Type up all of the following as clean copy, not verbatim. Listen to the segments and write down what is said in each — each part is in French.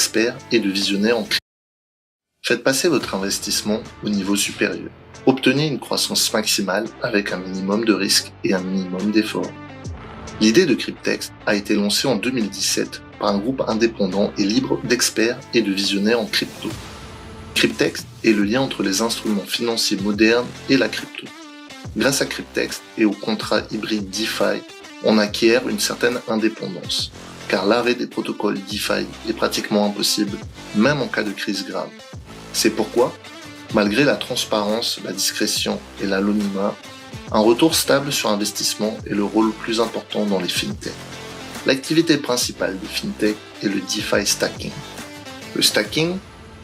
d'experts et de visionnaires en crypto. Faites passer votre investissement au niveau supérieur. Obtenez une croissance maximale avec un minimum de risque et un minimum d'effort. L'idée de Cryptex a été lancée en 2017 par un groupe indépendant et libre d'experts et de visionnaires en crypto. Cryptex est le lien entre les instruments financiers modernes et la crypto. Grâce à Cryptex et aux contrats hybrides DeFi, on acquiert une certaine indépendance, car l'arrêt des protocoles DeFi est pratiquement impossible, même en cas de crise grave. C'est pourquoi, malgré la transparence, la discrétion et l'anonymat, un retour stable sur investissement est le rôle le plus important dans les fintechs. L'activité principale des fintechs est le DeFi stacking. Le stacking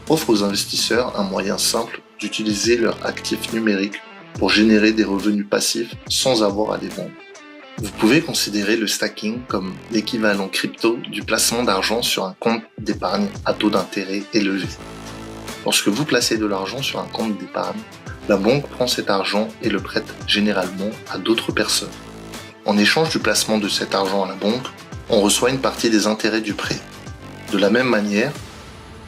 offre aux investisseurs un moyen simple d'utiliser leurs actifs numériques pour générer des revenus passifs sans avoir à les vendre. Vous pouvez considérer le stacking comme l'équivalent crypto du placement d'argent sur un compte d'épargne à taux d'intérêt élevé. Lorsque vous placez de l'argent sur un compte d'épargne, la banque prend cet argent et le prête généralement à d'autres personnes. En échange du placement de cet argent à la banque, on reçoit une partie des intérêts du prêt. De la même manière,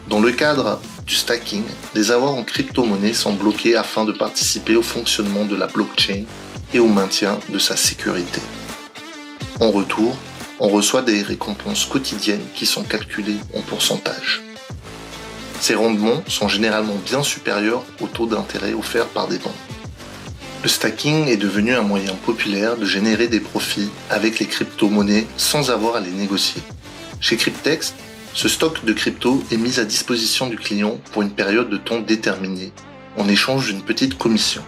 dans le cadre du stacking, les avoirs en crypto-monnaie sont bloqués afin de participer au fonctionnement de la blockchain et au maintien de sa sécurité. En retour, on reçoit des récompenses quotidiennes qui sont calculées en pourcentage. Ces rendements sont généralement bien supérieurs au taux d'intérêt offert par des banques. Le stacking est devenu un moyen populaire de générer des profits avec les crypto-monnaies sans avoir à les négocier. Chez Cryptex, ce stock de crypto est mis à disposition du client pour une période de temps déterminée, en échange d'une petite commission.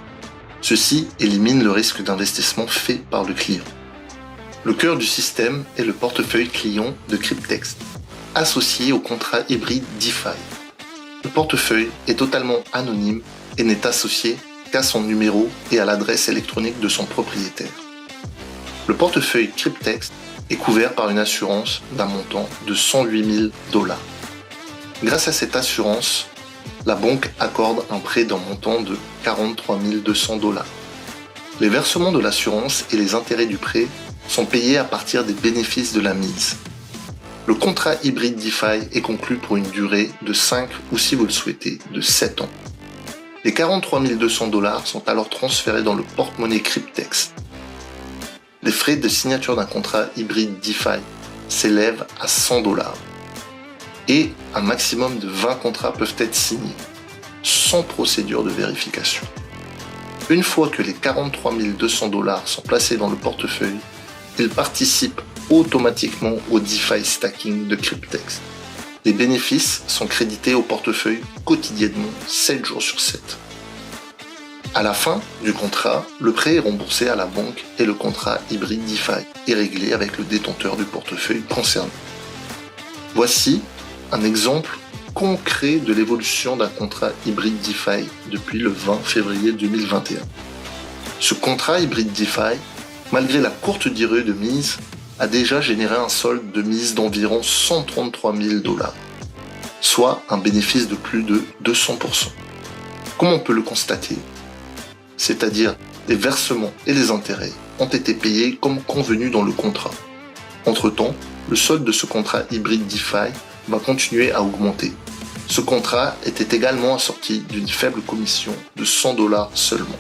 Ceci élimine le risque d'investissement fait par le client. Le cœur du système est le portefeuille client de Cryptex, associé au contrat hybride DeFi. Le portefeuille est totalement anonyme et n'est associé qu'à son numéro et à l'adresse électronique de son propriétaire. Le portefeuille Cryptex est couvert par une assurance d'un montant de 108 000 $. Grâce à cette assurance, la banque accorde un prêt d'un montant de 43 200 $. Les versements de l'assurance et les intérêts du prêt sont payés à partir des bénéfices de la mise. Le contrat hybride DeFi est conclu pour une durée de 5 ou, si vous le souhaitez, de 7 ans. Les 43 200 $ sont alors transférés dans le porte-monnaie Cryptex. Les frais de signature d'un contrat hybride DeFi s'élèvent à 100 $ et un maximum de 20 contrats peuvent être signés, sans procédure de vérification. Une fois que les 43 200 $ sont placés dans le portefeuille, ils participent automatiquement au DeFi stacking de Cryptex. Les bénéfices sont crédités au portefeuille quotidiennement, 7 jours sur 7. À la fin du contrat, le prêt est remboursé à la banque et le contrat hybride DeFi est réglé avec le détenteur du portefeuille concerné. Voici un exemple concret de l'évolution d'un contrat hybride DeFi depuis le 20 février 2021. Ce contrat hybride DeFi, malgré la courte durée de mise, a déjà généré un solde de mise d'environ 133 000 $, soit un bénéfice de plus de 200%. Comme on peut le constater, c'est-à-dire les versements et les intérêts ont été payés comme convenu dans le contrat. Entre-temps, le solde de ce contrat hybride DeFi va continuer à augmenter. Ce contrat était également assorti d'une faible commission de 100 $ seulement.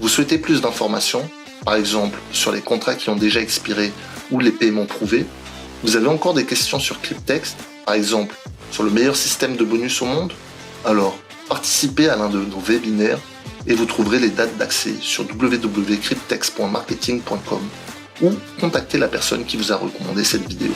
Vous souhaitez plus d'informations, par exemple sur les contrats qui ont déjà expiré ou les paiements prouvés? Vous avez encore des questions sur Cryptex, par exemple sur le meilleur système de bonus au monde? Alors, participez à l'un de nos webinaires et vous trouverez les dates d'accès sur www.cryptex.marketing.com ou contactez la personne qui vous a recommandé cette vidéo.